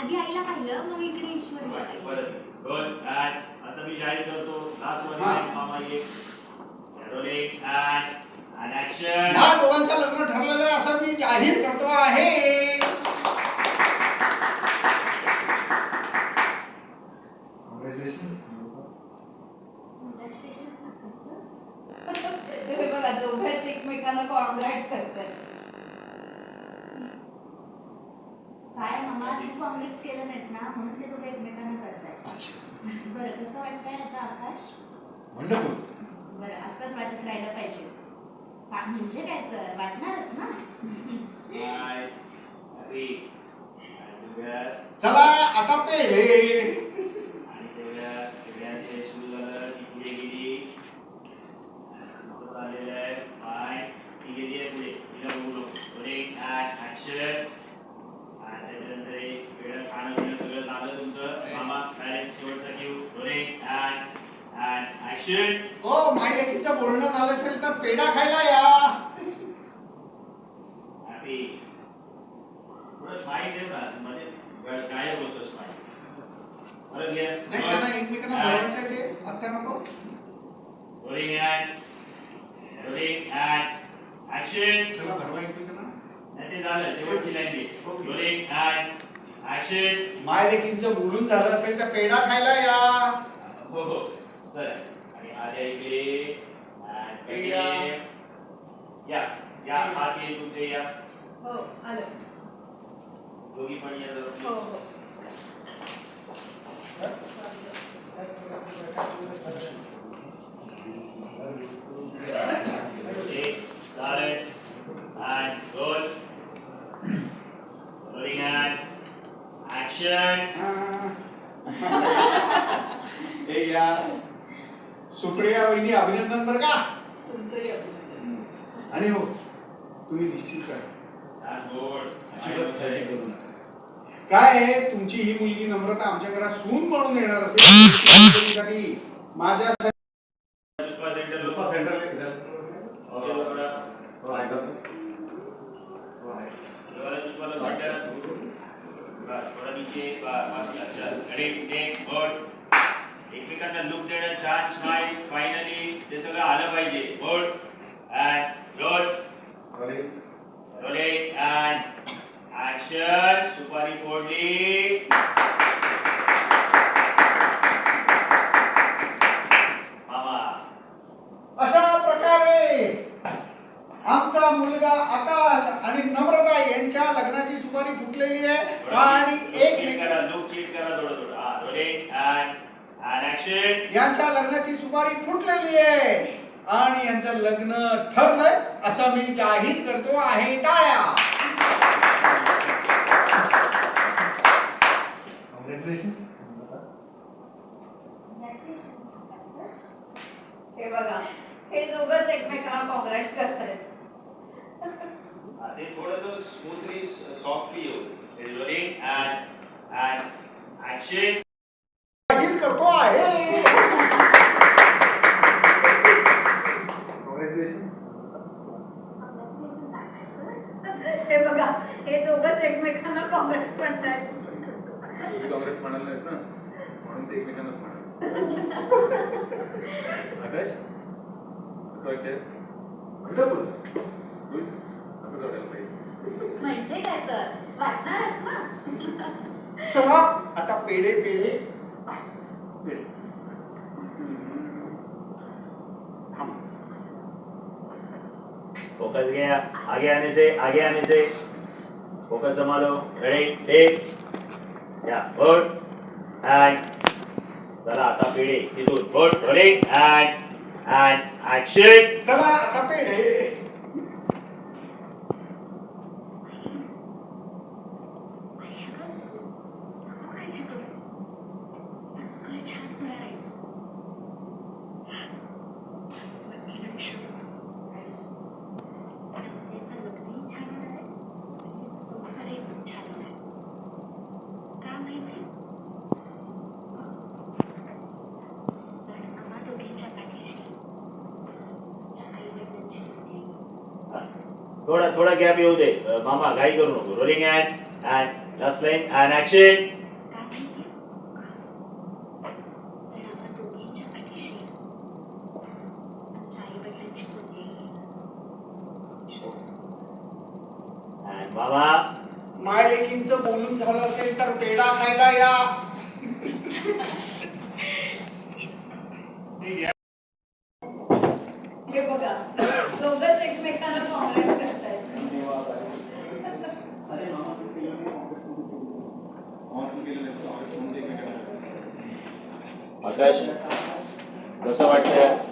आधी आईला पाहिलं मग इकडे ईश्वरीला पाहिलं. परत रोल अँड असं मी जाहीर करतो लास्ट मध्ये मामा ये रोलिंग अँड ऍक्शन. ह्या दोघांचं लग्न ठरलेलं आहे असं मी जाहीर करतो आहे. कॉंग्रॅच्युलेशन्स. हे बघा दोघंच एकमेकांना कॉन्ग्रॅट्स करतात. काय मामा तू कॉंग्रेस केलं नाहीस ना म्हणून ते दोघं एकमेकांना करतायत. बरं कसं वाटतंय आता आकाश? वंडरफुल. बरं असंच वाटत राहिलं पाहिजे. म्हणजे काय सर वाटणारच ना. स्माइल हॅपी चला आता पेढे. आणि तेवढ्याचे सुरू झालं की पुढे गेली झालेलं आहे फाय ती गेली आहे पुढे तिला बघू नको रोलिंग अँड ऍक्शन. आणि त्याच्यानंतर एक वेळ खाणं पिणं सगळं झालं तुमचं मामा डायरेक्ट शेवटचा क्यू रोलिंग अँड ऍक्शन. ओ माय लेकीचं बोलणं झालं असेल तर पेढा खायला या. हॅपी थोडं स्माईल ठेव ना म्हणजे काय बोलतो स्माईल बरं घ्या नाही त्यांना एकमेकांना बोलायचं आहे ते आता नको. Rolling and action. चला भरवा एकमेकांना. नाही ते झालं शेवटची लाईन घे रोलिंग अँड ऍक्शन. माय लेकींचं बोलून झालं असेल तर पेढा खायला या. हो हो चला आणि आल्या इकडे या या हात येईल तुमचे या हो आलो. दोघी पण या जरा हो please. हो. Okay, silence and roll. Rolling and action. हे या सुप्रिया वहिनी अभिनंदन बरं का. तुमचंही अभिनंदन. आणि हो तुम्ही निश्चित करा And roll. अजिबात काळजी करू नका. काय आहे तुमची ही मुलगी नम्रता आमच्या घरात सून म्हणून येणार असेल माझ्या Pushpa centre Lopa centre okay बघा दोबारा पुष्पाला सेंटर बस थोडा नीचे बस अच्छा रेडी टेक गुड एकमेकांना लुक देणं छान स्माइल फायनली ते सगळं आलं पाहिजे good and role rolling and action. सुपारी फोडली मामा. अशा प्रकारे आमचा मुलगा आकाश आणि नम्रता यांच्या लग्नाची सुपारी फुटलेली आहे आणि करा लुक चीट करा थोडं हा रोलिंग अँड ऍक्शन. यांच्या लग्नाची सुपारी फुटलेली आहे आणि यांचं लग्न ठरलंय असं मी जाहीर करतो आहे. टाळ्या. कॉंग्रॅच्युलेशन्स. हे बघा हे दोघंच एकमेकांना कॉन्ग्रॅट्स करतात. ते थोडंसं स्मूथली सॉफ्टली येऊ रोलिंग अँड ऍक्शन. जाहीर करतो आहे. कॉंग्रॅच्युलेशन्स. हे बघा हे दोघंच एकमेकांना कॉन्ग्रॅट्स म्हणतात. तुम्ही काँग्रेस म्हणाल नाहीत ना म्हणून ते एकमेकांनाच म्हणाल. आकाश असं वाटतंय वंडरफुल. गुड असंच वाटायला पाहिजे. म्हणजे काय सर वाटणारच ना. चला आता पेढे पेढे पेढे. फोकस गया आगे आने से फोकस संभालो रेडी टेक या बोर्ड अँड चला आता पेढे तिथून बोर्ड रोलिंग अँड ऍक्शन. चला आता पेढे. थोड़ा गॅप येऊ दे मामा घाई करू नको rolling and last line and action. And मामा. माय लेकींचं बोलून झालं असेल तर पेढा खायला या. हे बघा दोघंच एकमेकांना कॉंग्रॅट्स करतायत. आकाश कसं वाटतंय?